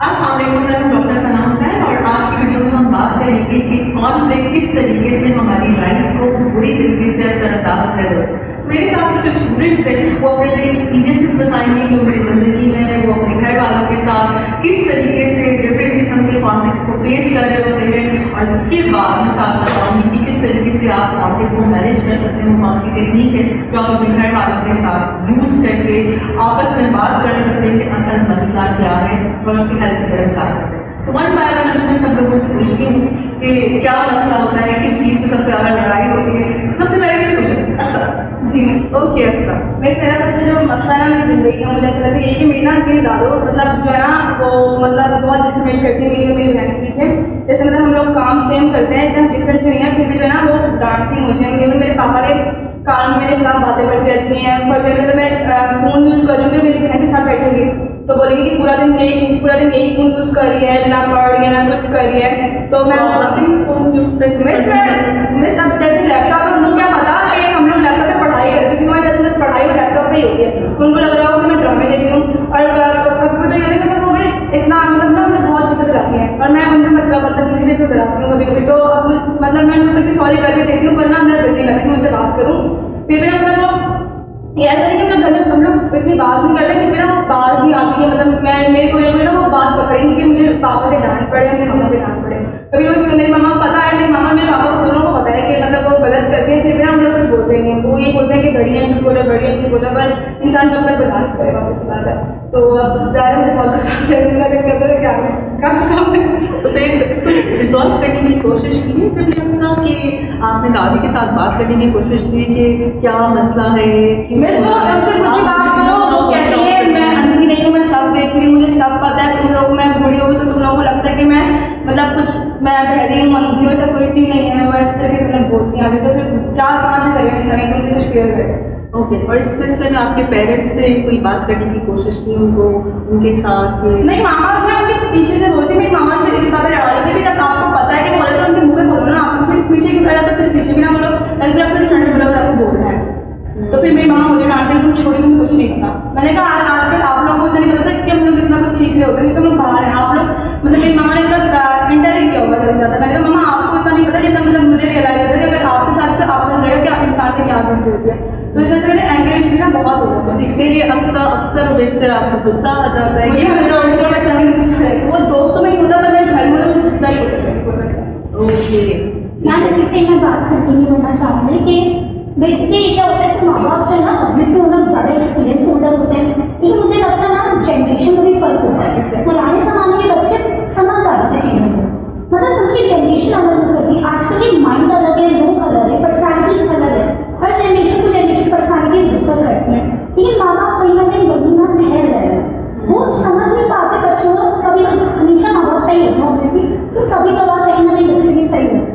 मैं हूं डॉक्टर सना हुसैन और आज की वीडियो में हम बात करेंगे कि कॉन्फ्लिक्ट किस तरीके से हमारी लाइफ को बुरी तरीके से असरअंदाज कर रहा है। मेरे साथ जो स्टूडेंट्स हैं वो अपने अपने एक्सपीरियंसेस बताएंगे कि उनकी ज़िंदगी में वो अपने घर वालों के साथ किस तरीके से डिफरेंट किस्म के कॉन्फ्लिक्ट्स को फेस कर रहे होते हैं, और इसके बाद मैं साथ बताऊंगी कि किस तरीके से आप कॉन्फ्लिक्ट को मैनेज कर सकते हो। कौन सी टेक्निक है जो आप अपने घर वालों के साथ यूज़ करके आपस में बात कर सकते हैं कि असल मसला क्या है और उसकी हेल्प की तरफ जा सकते हैं। तो वन बाय वन मैं सब लोगों से पूछती हूँ कि क्या मसला होता है, किस चीज़ पे सबसे ज़्यादा लड़ाई होती है। सबसे पहले किससे पूछें? अक्सर जी ओके अक्सर मेरा सबसे जो मसला है मेरी ज़िंदगी का, मुझे ऐसा लगता है कि मेरी ना मेरी दादो मतलब जो है ना वो मतलब बहुत डिस्क्रिमिनेट करती है मेरी बहन के बीच में। जैसे मतलब हम लोग काम सेम करते हैं, इतना डिफरेंस नहीं है, फिर भी जो है ना वो डांटती मुझे। मेरे पापा के कान में मेरे खिलाफ बातें करती रहती हैं। फॉर एग्जाम्पल मैं फ़ोन यूज़ करूँगी, मेरी बहन के साथ बैठूँगी तो बोलेंगे कि पूरा दिन यही फ़ोन यूज़ कर रही है, ना पढ़ रही है ना कुछ कर रही है। तो मैं फ़ोन यूज़ करती हूँ। मैं सब जैसे लैपटॉप पर उनको क्या पता कि हम लोग लैपटॉप पे पढ़ाई करते हैं, क्योंकि हमारी जैसे पढ़ाई में लैपटॉप पे ही होती है। उनको लग रहा हो कि मैं ड्रामे देख रही हूँ, और कभी तो ये देखो वो भी इतना मतलब ना मुझे बहुत गुस्सा दिलाती है, और मैं उनसे मतलब किसी भी कराती हूँ कभी कभी। तो अब मतलब मैं उनको सॉरी करके देती हूँ, वरना अंदर गलती लगती है मुझसे बात करूँ। फिर भी मतलब ये ऐसा नहीं कि मतलब घर में हम लोग इतनी बात नहीं करते, क्योंकि ना बात भी आती है। मतलब मैं मेरी कोई ना वो बात पकड़ेंगी कि मुझे पापा से डांट पड़े, मेरी मम्मा से डांट पड़े। कभी कभी मेरी मम्मा को पता है, मेरी मम्मा मेरे पापा को दोनों को पता है कि मतलब वो गलत करते हैं, फिर भी ना हम लोग कुछ बोलते नहीं हैं। वो ये बोलते हैं कि बड़ी है, झूठ बोले, बड़ी है, झूठ बोले, पर इंसान कब तक बर्दाश्त करेगा, उसकी बात है। तो अब ज़्यादा मुझे बहुत गुस्सा करते थे, क्या तो फिर इसको रिजॉल्व करने की कोशिश की है कभी अक्सर कि आपने दादी के साथ बात करने की कोशिश की कि क्या मसला है? मैं इसको उनसे कुछ भी बात करो वो कहती है मैं अंधी नहीं हूँ, मैं सब देख रही हूँ, मुझे सब पता है। तुम लोग मैं बूढ़ी होगी तो तुम लोगों को लगता है कि मैं मतलब कुछ मैं बहरी हूँ, अंधी हूँ, ऐसा कोई चीज़ नहीं है। मैं इस तरीके से मतलब बोलती हूँ। अभी तो फिर क्या कहाँ से करेगा इंसान, तुम कुछ क्लियर करें। ओके, और इस सिलसिले में आपके पेरेंट्स ने कोई बात करने की कोशिश की उनको उनके साथ? नहीं, मामा मैं उनके पीछे से बोलती, मेरी मामा से इस बात पर लड़ाई होती है कि आपको पता है कि बोले तो उनके मुँह पे बोलो ना, आप फिर पीछे की वजह तो फिर पीछे भी ना बोलो, फिर अपने फ्रेंड बोला आपको बोलना है। तो फिर मेरी मामा मुझे डांटती, तुम छोड़ी, तुम कुछ नहीं पता। मैंने कहा आजकल आप लोगों को इतना नहीं पता था कि हम लोग इतना कुछ सीख रहे होते हैं, तो हम बाहर हैं। आप लोग मतलब मेरी मामा ने मतलब इंटर ही किया होगा ज़्यादा से ज़्यादा। मैंने कहा मामा आपको इतना नहीं पता जितना मतलब मुझे रियलाइज होता है कि अगर आपके साथ तो आपको लगेगा कि आप इंसान की क्या गलती होती है। तो इस तरह मैंने एंकरेज भी ना बहुत हो गया, इसके लिए अक्सर बेशतर आपको गुस्सा आ जाता है। ये वो दोस्तों में नहीं होता, पर मेरे घर में तो मुझे गुस्सा ही होता है। ओके मैम इसी से मैं बात कंटिन्यू करना चाहूँगी कि बेसिकली क्या होता है कि माँ बाप जो है ना ऑब्वियसली मतलब ज़्यादा एक्सपीरियंस होल्डर होते हैं, लेकिन मुझे लगता है ना जनरेशन में भी फर्क होता है। पुराने ज़माने के बच्चे समझ जाते थे चीज़ों को, मतलब उनकी जनरेशन अलग होती है। आजकल की माइंड अलग है, लोग अलग है, पर्सनैलिटीज अलग है। हर जनरेशन को जनरेशन पर्सनैलिटीज डिफर करती हैं, लेकिन माँ बाप कहीं ना कहीं वही ना ठहर रहे हैं। वो समझ नहीं पाते बच्चों को। कभी हमेशा माँ बाप सही होता है ऑब्वियसली, तो कभी कभार कहीं ना कहीं बच्चे भी सही होते हैं।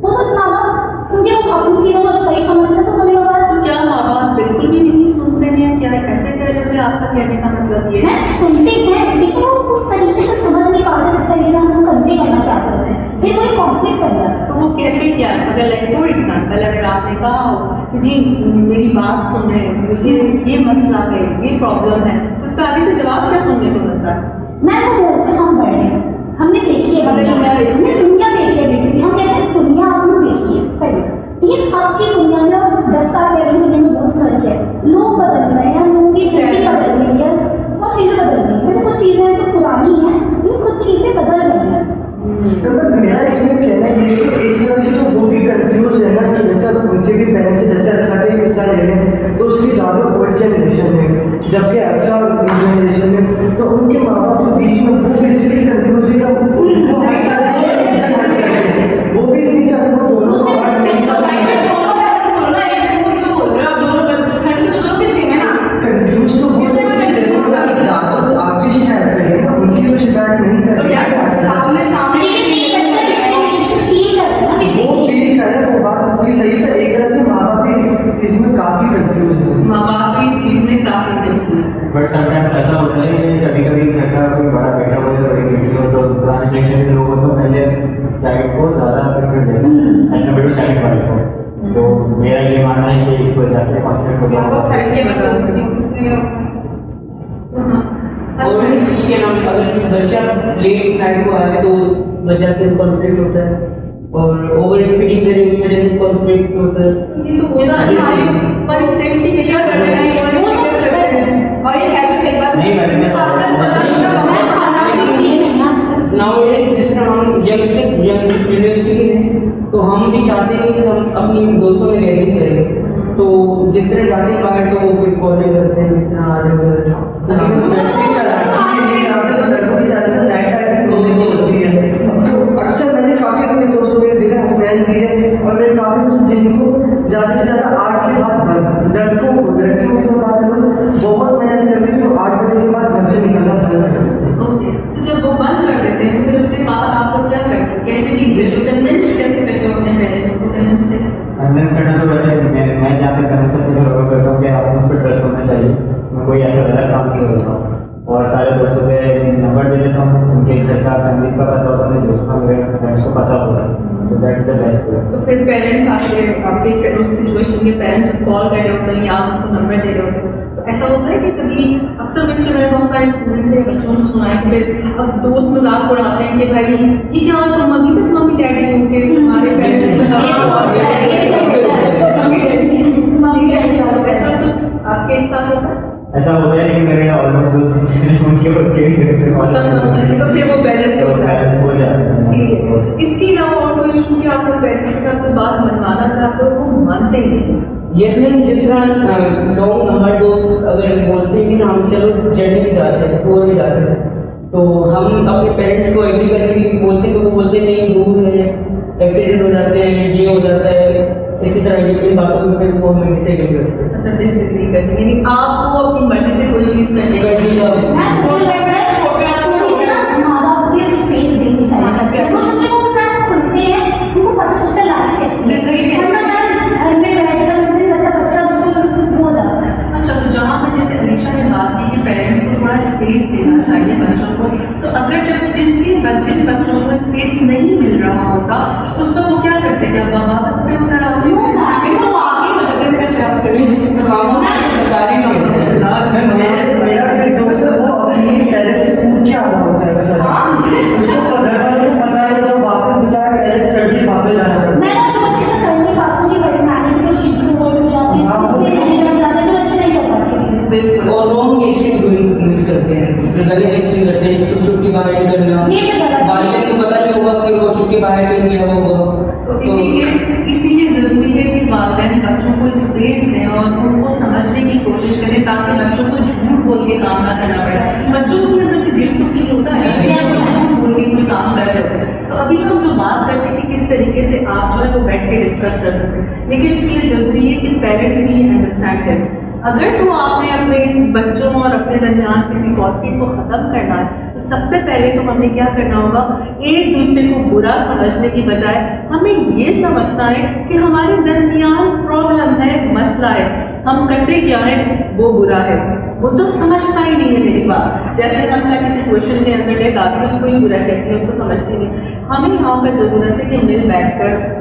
वो बस माँ बाप क्योंकि वो अपनी चीज़ों को सही समझते हैं, तो कभी कभार तो क्या माँ बाप बिल्कुल भी नहीं सुनते हैं? क्या कैसे कह रहे हो? आपका कहने का मतलब ये है सुनते हैं, लेकिन वो उस तरीके से समझ नहीं पाते जिस तरीके से हम कन्वे करना चाहते होते हैं, फिर वही कॉन्फ्लिक्ट बन जाता है। तो वो कहते क्या है? अगर लाइक फॉर एग्जाम्पल अगर आपने कहा हो कि जी मेरी बात सुने, मुझे ये मसला है, ये प्रॉब्लम है, तो उसका आगे से जवाब क्या सुनने को मिलता है? मैं वो बोलते हम बड़े हैं, हमने देखी है, हमने दुनिया देखी है। बेसिकली हम कहते हैं दुनिया आपने देखी है, सही, लेकिन आपकी दुनिया में और 10 साल पहले दुनिया में बहुत फर्क है। लोग बदल रहे हैं, लोगों की जिंदगी बदल रही है, बहुत चीज़ें बदल रही हैं। वैसे कुछ चीज़ें तो पुरानी हैं, लेकिन कुछ चीज़ें बदल रही हैं। तो मेरा इसमें कहना है कि एक तरह से तो वो भी कंफ्यूज है ना कि जैसा उनके भी पेरेंट्स जैसे अक्सर के हिस्सा ले रहे हैं, तो उसकी ज़्यादा ओल्ड जनरेशन में, जबकि अक्सर जनरेशन में तो उनके माँ बाप के बीच में वो बेसिकली कंफ्यूज है, वो भी नहीं चाहते वो दोनों कंफ्यूज तो हो आपकी शिकायत करेंगे ना, उनकी तो शिकायत नहीं करेंगे। वो फील करे वो बात आपकी सही है। एक तरह से माँ बाप भी इस चीज में काफी कंफ्यूज है, माँ बाप भी इस चीज में काफी कंफ्यूज है। बट समटाइम्स ऐसा होता है पेरेंट्स के नाम अगर बच्चा लेट नाइट को आए तो उस वजह से कॉन्फ्लिक्ट होता है और ओवर स्पीडिंग करे उस वजह से कॉन्फ्लिक्ट होता है। ये तो होना हमारी सेफ्टी के लिए करना है और ये है भी सही बात नहीं, वैसे नाउ जिस तरह हम यंग यूनिवर्सिटी हैं तो हम भी चाहते हैं कि हम अपनी दोस्तों में रैगिंग करें, तो जिस तरह जाते हैं बाहर तो वो फिर कॉलेज करते हैं, जिस तरह अक्सर मैंने काफी अपने दोस्तों में देखा हसनैन भी है और मैंने काफी दोस्त जिनको ज्यादा से ज्यादा 8 के बाद लड़कियों के साथ बात करूँ बहुत मैंने ऐसे लगे जो 8 बजे के बाद घर से निकलना बंद कर देते हैं। तो जब वो बंद कर देते हैं तो फिर उसके बाद आप लोग क्या करते हैं, कैसे भी कन्विंस कैसे करते हो अपने पेरेंट्स को कन्विंस करना तो वैसे मैं जहाँ तक करना सब कुछ ऑर्डर करता हूँ कि आपको फिर ट्रस्ट होना चाहिए, मैं कोई ऐसा गलत काम नहीं करता हूँ और सारे दोस्तों के नंबर दे देता हूँ, उनके इंटरेस्ट का फैमिली का पता होता है, अपने दोस्तों का मेरे फ्रेंड्स को पता होता है, तो that is the best way. तो फिर पेरेंट्स आपके उस सिचुएशन के पेरेंट्स जब कॉल कर रहे होते हैं या आपको नंबर दे रहे होते हैं तो ऐसा होता है कि कभी अक्सर बच्चे मैंने बहुत सारे स्टूडेंट्स हैं बच्चों को सुना है कि फिर अब दोस्त मजाक उड़ाते हैं कि भाई ये क्या हो तुम अभी तक मम्मी डैडी होंगे तुम्हारे पेरेंट्स ऐसा कुछ आपके साथ होता है? ऐसा होता है लेकिन मेरे ऑलमोस्ट उनके बच्चे भी घर से कॉल तो फिर वो बैलेंस हो जाता है। ठीक है, इसके अलावा और कोई इशू कि आपको पेरेंट्स के साथ कोई बात मनवाना चाहते हो वो मानते ही नहीं। ये फिर जिस तरह लोग हमारे दोस्त अगर बोलते हैं कि हम चलो जर्नी में जाते हैं टूर में जाते हैं तो हम अपने पेरेंट्स को एग्री करके भी बोलते हैं तो वो बोलते नहीं दूर है, एक्सीडेंट हो जाते हैं, ये हो जाता है, इसी तरह की बातों में फिर वो हमें डिसएग्री करते हैं। मतलब डिसएग्री करते हैं, यानी आपको अपनी मर्जी से कोई चीज़ करने का करने का मुझे लग रहा है छोटा थोड़ी सी ना माँ बाप को स्पेस देनी चाहिए, वो हमें वो प्लान खुलते हैं, उनको पता चलता है लाइफ कैसी है, वरना घर में बैठकर मुझे मतलब बच्चा बिल्कुल हो जाता है। अच्छा, तो जहाँ पर जैसे अलीशा ने बात की कि पेरेंट्स को थोड़ा स्पेस देना चाहिए बच्चों को, तो अगर जब जिन बच्चों को स्पेस नहीं मिल रहा होता उस वक्त वो क्या करते हैं? अब बगावत पे उतर आते हैं, मेरा एक दोस्त है वो अपनी टेरेस से कूद के आ रहा होता है सर, उसको घर वालों को पता है तो वापस बेचारा टेरेस कर के वापस जाना पड़ता है। मैं तो अच्छे से कर नहीं पाती हूँ कि पर्सनालिटी में इंट्रोवर्ट हो जाती है, नहीं लग जाते तो अच्छे नहीं कर पाती। बिल्कुल। और रॉन्ग एक्शन यूज करते हैं, गलत एक्शन करते हैं, छुट्टी बाहर करना, वालिदैन को पता नहीं होगा फिर वो छुट्टी बाहर कर लिया होगा। तो इसीलिए जरूरी है कि वालिदैन बच्चों को स्पेस दें और उनको समझने की कोशिश करें ताकि बच्चों को झूठ बोल के काम ना करना पड़े। बच्चों के अंदर से गिल्ट तो फील होता है झूठ बोल के कोई काम कर रहे होते हैं। तो अभी हम जो बात करते हैं कि किस तरीके से आप जो है वो बैठ के डिस्कस कर सकते हैं, लेकिन इसलिए जरूरी है कि पेरेंट्स भी अंडरस्टैंड करें। अगर तो आपने अपने इस बच्चों और अपने दरमियान किसी कॉन्फ्लिक्ट को ख़त्म करना है तो सबसे पहले तो हमें क्या करना होगा, एक दूसरे को बुरा समझने की बजाय हमें ये समझना है कि हमारे दरमियान प्रॉब्लम है, मसला है, हम करते क्या है वो बुरा है, वो तो समझता ही नहीं है मेरी बात। जैसे मसला किसी क्वेश्चन के अंदर है दादी उसको ही बुरा कहती है, उसको समझती नहीं। हमें यहाँ पर ज़रूरत है कि मिल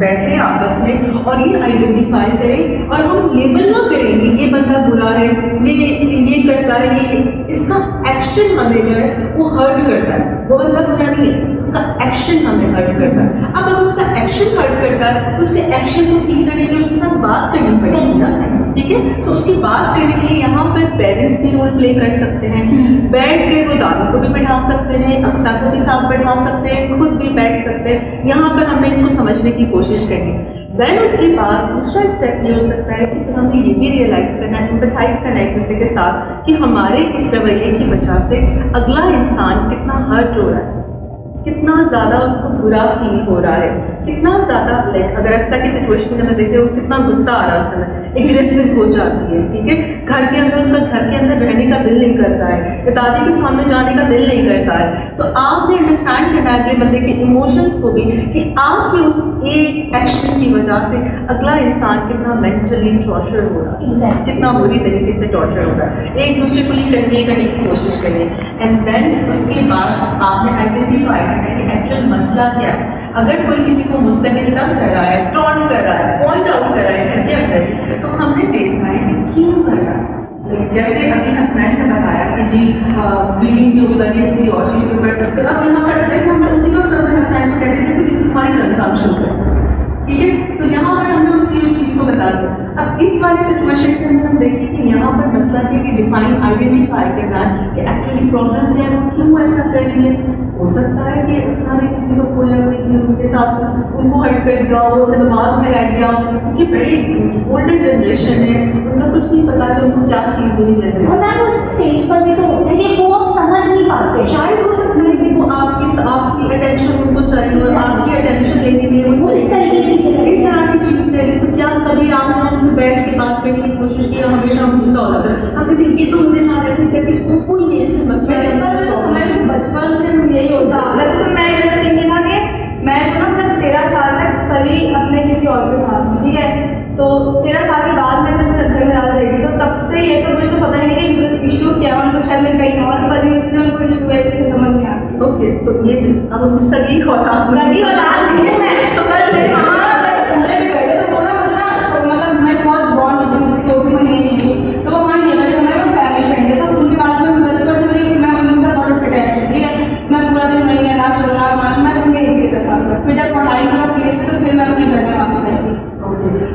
बैठे आपस में और ये आइडेंटिफाई करें और हम लेबल ना करें कि ये बंदा बुरा है, ये करता है, ये इसका एक्शन हमें जो है वो हर्ट करता है। वो बंदा बुरा नहीं है, उसका एक्शन हमें हर्ट करता है। अब अगर उसका एक्शन हर्ट करता है तो उसके एक्शन को ठीक करने के लिए उसके साथ बात करनी पड़ेगी ना, ठीक है। तो उसकी बात करने के लिए यहाँ पर पेरेंट्स भी रोल प्ले कर सकते हैं, बैठ के वो दादी को भी बैठा सकते हैं, अक्सा को भी साथ बैठा सकते हैं, खुद भी बैठ सकते हैं। यहाँ पर हमने इसको समझने की कोशिश करनी। देन उसके बाद दूसरा स्टेप ये हो सकता है कि फिर हमें ये भी रियलाइज करना है, एम्पैथाइज करना है एक दूसरे के साथ कि हमारे इस रवैये की वजह से अगला इंसान कितना हर्ट हो रहा है, कितना ज़्यादा उसको बुरा फील हो रहा है, कितना ज़्यादा अगर अक्सर की सिचुएशन के अंदर देखते हो कितना गुस्सा आ रहा है उसके अंदर, एग्रेसिव हो जाती है, ठीक है। घर के अंदर उसका घर के अंदर रहने का दिल नहीं करता है, दादी के सामने जाने का दिल नहीं करता है। तो आपने अंडरस्टैंड करना है बंदे के इमोशंस को भी कि आपके उस एक एक्शन की वजह से अगला इंसान कितना मेंटली टॉर्चर हो रहा है, कितना बुरी तरीके से टॉर्चर हो रहा है। एक दूसरे को ये कन्वे करने की कोशिश करिए एंड देन उसके बाद आपने आइडेंटिफाई करना है कि एक्चुअल मसला क्या है। अगर कोई किसी को मुस्तकिल तंग कर रहा है, टॉन्ट कर रहा है, पॉइंट आउट कर रहा है घर के अंदर, तो हमने देखना है कि क्यों कर रहा है, जैसे अभी हसनैन ने बताया कि जी ब्लीडिंग के ऊपर या किसी और चीज़ के ऊपर, तो अब यहाँ पर जैसे हम उसी को सब हसनैन को कहते थे कि ये तुम्हारी कंजम्पशन है, ठीक है। तो यहाँ पर हमने उसकी उस चीज़ को बता दिया। अब इस वाली सिचुएशन के अंदर हम देखिए कि यहाँ पर मसला है कि डिफाइन आइडेंटिफाई करना कि एक्चुअली प्रॉब्लम क्या है, क्यों ऐसा कर रही है। हो सकता है कि हमें किसी को कोई ना कोई चीज़ उनके साथ उनको हट कर दिया हो, उनके दिमाग में रह गया हो, क्योंकि बड़ी ओल्डर जनरेशन है, उनको कुछ नहीं पता कि उनको क्या चीज़ बुरी लग रही है। और मैम उस स्टेज पर भी तो होता है कि वो आप समझ नहीं पाते। शायद हो सकता है कि वो आपकी अटेंशन उनको चाहिए और आपकी अटेंशन लेने के लिए वो इस तरह की चीज़ चाहिए। तो क्या कभी आपने उनसे बैठ के बात करने की कोशिश की, या हमेशा हम गुस्सा हो जाता है, हम कहते हैं ये तो मेरे साथ ऐसे करके कोई नहीं ऐसे मसला है। बचपन से यही होता। वैसे तो मैं जैसे ये था कि मैं जो ना मतलब 13 साल तक पली अपने किसी और के साथ, ठीक है। तो 13 साल के बाद मैं जब घर में ज़्यादा रही, तो तब से ये तो मुझे तो पता ही नहीं कि इशू क्या है, उनको शायद मैं कहीं और पली इसमें उनको इशू है कि समझ नहीं आती। ओके, तो ये अब सगी औलाद सगी औलाद नहीं है मैं, तो कल मेरे मामा घूमने भी गए तो वो ना मुझे ना मतलब मैं बहुत बॉन्ड 2 महीने की, तो वो वहाँ नहीं बल्कि हमारे फैमिली फ्रेंड है, तो उनके पास में बचपन से मुझे मैं उनके साथ बहुत अटैच, ठीक है। मैं पूरा दिन वहीं रहना सोना मैं उनके एक के साथ, फिर जब पढ़ाई थोड़ा सीरियस तो फिर मैं अपने घर में वापस आई।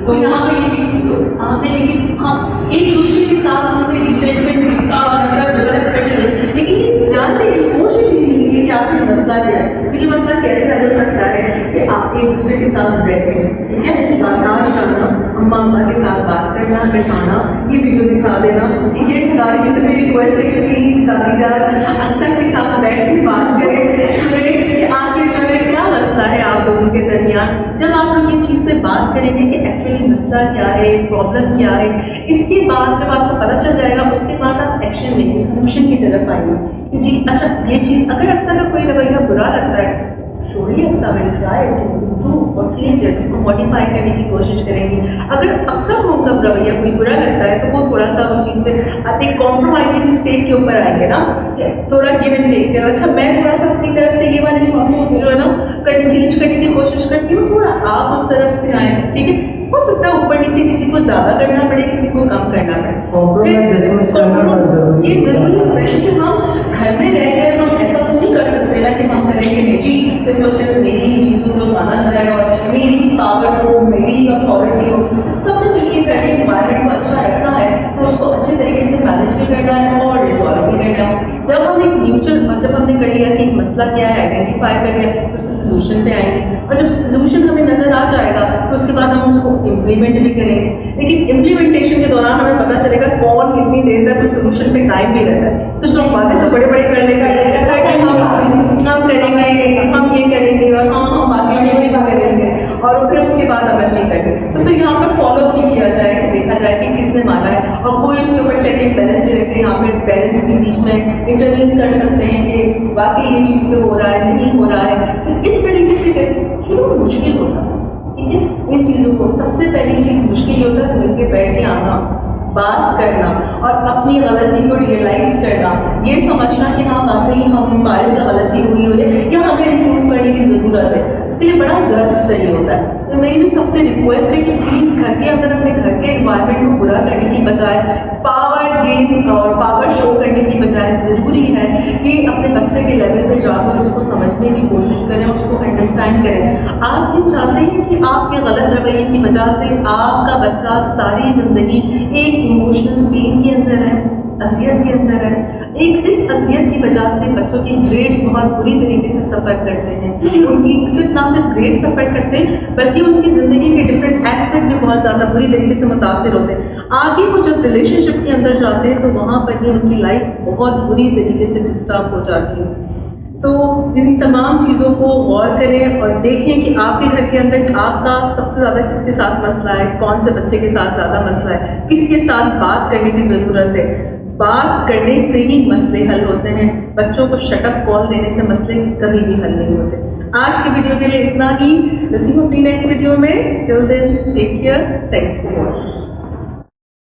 तो यहाँ पे ये चीज़ की तो आपने, लेकिन हाँ एक दूसरे के साथ उन्होंने रिसेंटमेंट गुस्सा और डेवलप कर लिया, लेकिन ये जानने की कोशिश ही नहीं की कि आखिर मसला क्या है। तो ये मसला कैसे हल हो सकता है कि आप एक दूसरे के साथ बैठे हैं, ठीक है, बर्दाश्त करना, अम्मा अम्मा के साथ बात करना, बैठाना, ये वीडियो दिखा देना, ठीक है। दादी से मेरी रिक्वेस्ट है कि प्लीज दादी जान अक्सर के साथ बैठ के बात करें, सुने कि आखिर जो है क्या मसला है आप लोगों के दरमियान। जब आप लोग ये चीज़ पे बात करेंगे कि एक्चुअली मसला क्या है, प्रॉब्लम क्या है, इसके बाद जब आपको पता चल जाएगा, उसके बाद आप एक्शन लेंगे, सोल्यूशन की तरफ आएंगे कि जी अच्छा ये चीज़ अगर अक्सर का कोई रवैया बुरा लगता है, छोड़िए अक्सर विल ट्राई टू इम्प्रूव और चेंज इट, उसको मॉडिफाई करने की कोशिश करेंगे। अगर अक्सर उनका रवैया कोई बुरा लगता है तो वो थोड़ा सा उस चीज़ से एक कॉम्प्रोमाइजिंग स्टेज के ऊपर आएंगे ना, थोड़ा गिव एंड टेक कर, अच्छा मैं थोड़ा सा अपनी तरफ से ये वाली चीज़ जो है ना चेंज करने की कोशिश करती हूँ, थोड़ा आप उस तरफ से आए, ठीक है। हो सकता है ऊपर नीचे किसी को ज्यादा करना पड़े, किसी को कम करना पड़े, ये जरूरी होता है कि हम घर में रह गए, हम ऐसा तो नहीं कर सकते ना कि हम करेंगे नहीं जी सिर्फ और सिर्फ मेरी ही चीज़ों को माना जाए और मेरी पावर हो, मेरी अथॉरिटी हो। सबने मिलकर करके इन्वायरमेंट को अच्छा रखना है, तो उसको अच्छे तरीके से मैनेज भी करना है और रिजॉल्व भी करना है। जब हम एक म्यूचुअल जब हमने कर लिया कि मसला क्या है, आइडेंटिफाई कर लिया, तो सोल्यूशन पे आएंगे, और जब सोल्यूशन हमें नजर आ जाएगा तो उसके बाद हम उसको इम्प्लीमेंट भी करेंगे। लेकिन इम्प्लीमेंटेशन के दौरान हमें पता चलेगा कौन कितनी देर तक उस सोल्यूशन पे कायम भी रहता है। कुछ लोग बातें तो बड़े बड़े कर लेगा, हम करेंगे, हम ये करेंगे और हम बाकी चीजें करेंगे और फिर उसके बाद अमल नहीं करेंगे। तो फिर यहाँ पर फॉलो भी किया जाए कि देखा जाए कि किसने माना है, और कोई इसके ऊपर चेक एंड बैलेंस भी रखते हैं। यहाँ पे पेरेंट्स के बीच में इंटरवीन कर सकते हैं कि वाकई ये चीज़ पे हो रहा है, नहीं हो रहा है। तो इस तरीके से क्यों मुश्किल होता है, ठीक है। इन चीज़ों को सबसे पहली चीज़ मुश्किल होता है मिलकर बैठ के आना, बात करना और अपनी गलती को रियलाइज करना, ये समझना कि हाँ वाकई हमारे से गलती हुई है या हमें इम्प्रूव करने की ज़रूरत है। इसके लिए बड़ा ज़रूर चाहिए होता है। तो मेरी भी सबसे रिक्वेस्ट है कि प्लीज़ घर के अंदर अपने घर के इन्वायरमेंट को बुरा करने की बजाय पावर गेन और पावर शो करने की बजाय ज़रूरी है कि अपने बच्चे के लेवल पे जाकर उसको समझने की कोशिश करें, उसको अंडरस्टैंड करें। आप ये चाहते हैं कि आपके गलत रवैये की वजह से आपका बच्चा सारी ज़िंदगी एक इमोशनल पेन के अंदर है, असियत के अंदर है। एक इस असियत की वजह से बच्चों की ग्रेड्स बहुत बुरी तरीके से सफ़र करते हैं, उनकी ना सिर्फ ग्रेड सफ़र करते हैं बल्कि उनकी ज़िंदगी के डिफरेंट एस्पेक्ट भी बहुत ज़्यादा बुरी तरीके से मुतासिर होते हैं। आगे वो जब रिलेशनशिप के अंदर जाते हैं तो वहाँ पर ही उनकी लाइफ बहुत बुरी तरीके से डिस्टर्ब हो जाती है। तो इन तमाम चीज़ों को गौर करें और देखें कि आपके घर के अंदर आपका सबसे ज़्यादा किसके साथ मसला है, कौन से बच्चे के साथ ज़्यादा मसला है, किसके साथ बात करने की ज़रूरत है। बात करने से ही मसले हल होते हैं, बच्चों को शटअप कॉल देने से मसले कभी भी हल नहीं होते। आज की वीडियो के लिए इतना ही, मिलती हूँ अपनी नेक्स्ट वीडियो में। Till then take care, thanks for